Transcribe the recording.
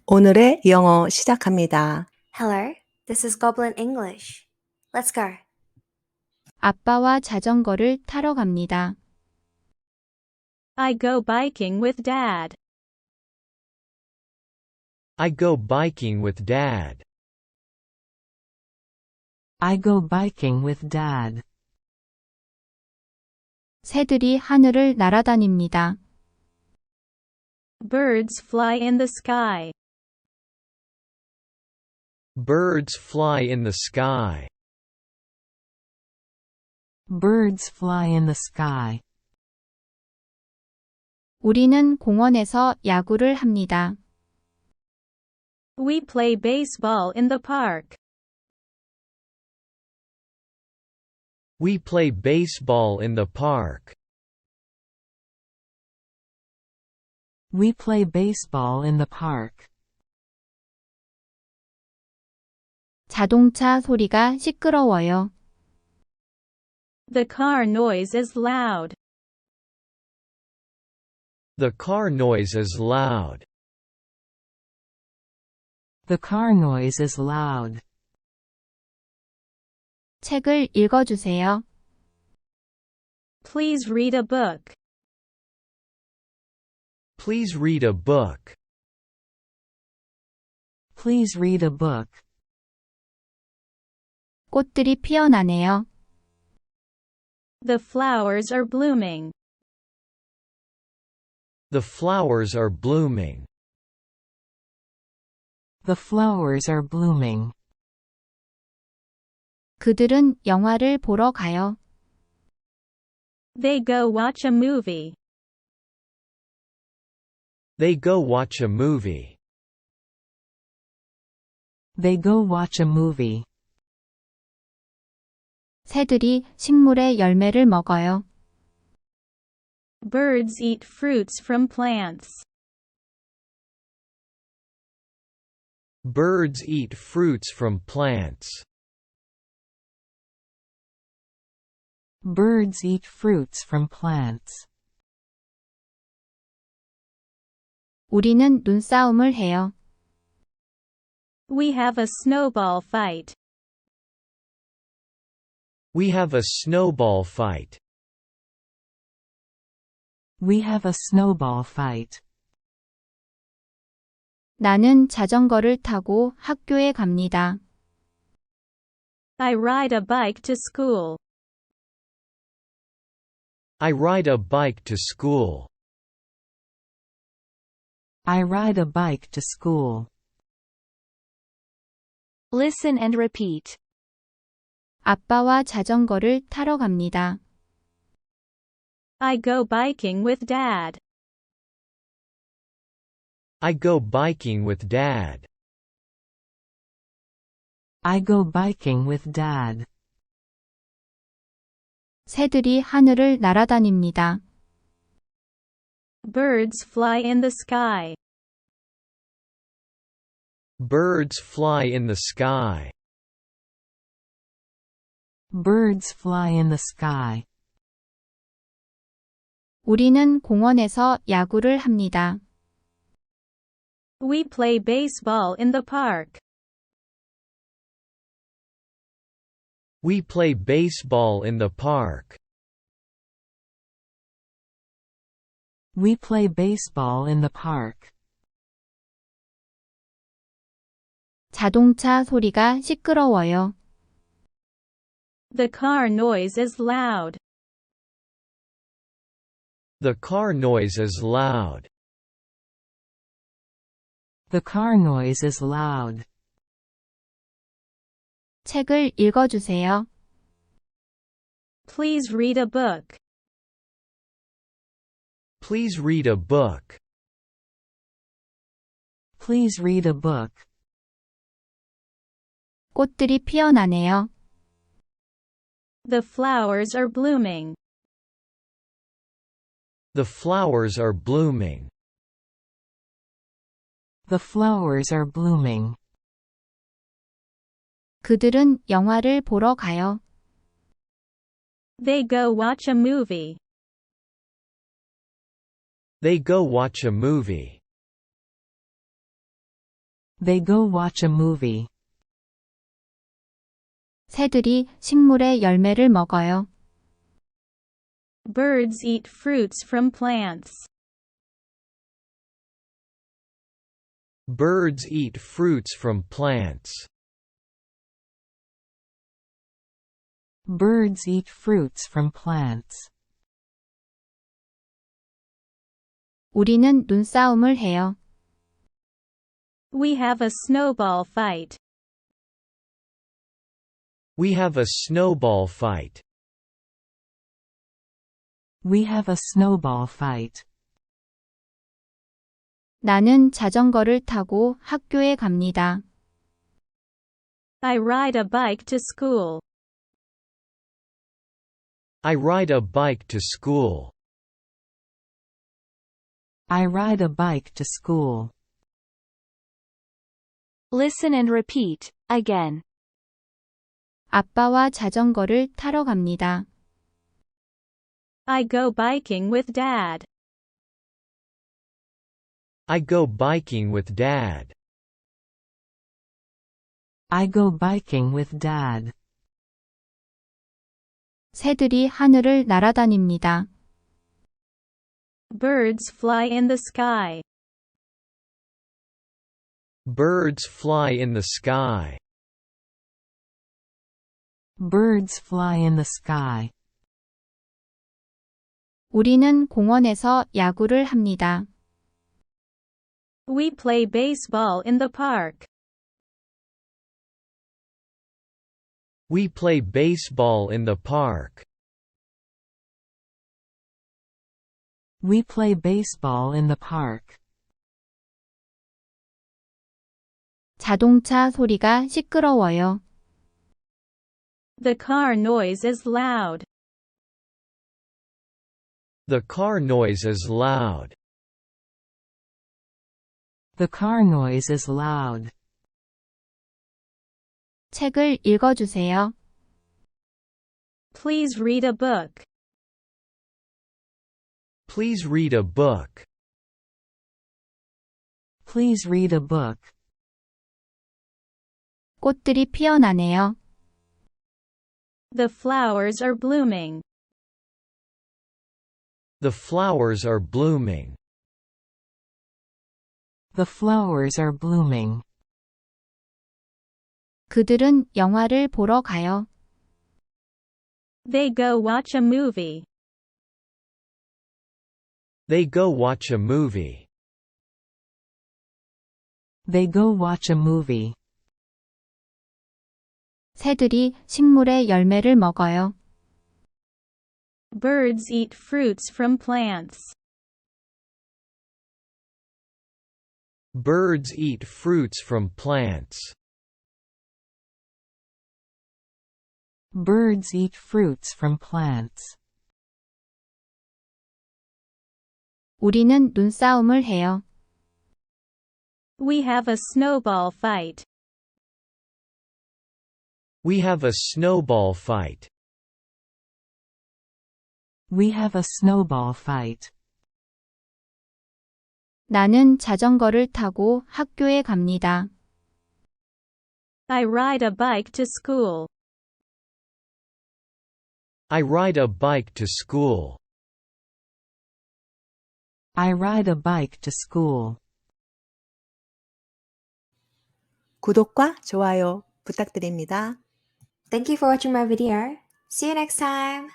오늘의 영어 시작합니다. Hello, this is Goblin English. Let's go. 아빠와 자전거를 타러 갑니다. I go biking with Dad. I go biking with Dad. I go biking with Dad. 새들이 하늘을 날아다닙니다. Birds fly in the sky. Birds fly in the sky. Birds fly in the sky. 우리는 공원에서 야구를 합니다. We play baseball in the park. We play baseball in the park. We play baseball in the park. 자동차 소리가 시끄러워요. The car noise is loud. The car noise is loud. The car noise is loud. 책을 읽어주세요. Please read a book. Please read a book. Please read a book. 꽃들이 피어나네요. The flowers are blooming. The flowers are blooming. The flowers are blooming. 그들은 영화를 보러 가요. They go watch a movie. They go watch a movie. They go watch a movie. 새들이 식물의 열매를 먹어요. Birds eat fruits from plants. Birds eat fruits from plants. Birds eat fruits from plants. 우리는 눈싸움을 해요. We have a snowball fight. We have a snowball fight. We have a snowball fight. 나는 자전거를 타고 학교에 갑니다. I ride a bike to school. I ride a bike to school. I ride a bike to school. Listen and repeat. 아빠와 자전거를 타러 갑니다. I go biking with Dad. I go biking with Dad. I go biking with Dad. 새들이 하늘을 날아다닙니다. Birds fly in the sky. Birds fly in the sky. Birds fly in the sky. 우리는 공원에서 야구를 합니다. We play baseball in the park. We play baseball in the park. We play baseball in the park. 자동차 소리가 시끄러워요. The car noise is loud. The car noise is loud. The car noise is loud. 책을 읽어주세요. Please read a book. Please read a book. Please read a book. 꽃들이 피어나네요. The flowers are blooming. The flowers are blooming. The flowers are blooming. 그들은 영화를 보러 가요. They go watch a movie. They go watch a movie. They go watch a movie. 새들이 식물의 열매를 먹어요. Birds eat fruits from plants. Birds eat fruits from plants. Birds eat fruits from plants. 우리는 눈싸움을 해요. We have a snowball fight. We have a snowball fight. We have a snowball fight. 나는 자전거를 타고 학교에 갑니다. I ride a bike to school. I ride a bike to school. I ride a bike to school. Listen and repeat, again. 아빠와 자전거를 타러 갑니다. I go biking with Dad. I go biking with Dad. I go biking with Dad. 새들이 하늘을 날아다닙니다. Birds fly in the sky. Birds fly in the sky. Birds fly in the sky. 우리는 공원에서 야구를 합니다. We play baseball in the park. We play baseball in the park. We play baseball in the park. 자동차 소리가 시끄러워요. The car noise is loud. The car noise is loud. The car noise is loud. 책을 읽어주세요. Please read a book. Please read a book. Please read a book. 꽃들이 피어나네요. The flowers are blooming. The flowers are blooming. The flowers are blooming. 그들은 영화를 보러 가요. They go watch a movie. They go watch a movie. They go watch a movie. 새들이 식물의 열매를 먹어요. Birds eat fruits from plants. Birds eat fruits from plants. Birds eat fruits from plants. 우리는 눈싸움을 해요. We have a snowball fight. We have a snowball fight. We have a snowball fight. 나는 자전거를 타고 학교에 갑니다. I ride a bike to school. I ride a bike to school. I ride a bike to school. 구독과 좋아요 부탁드립니다. Thank you for watching my video. See you next time.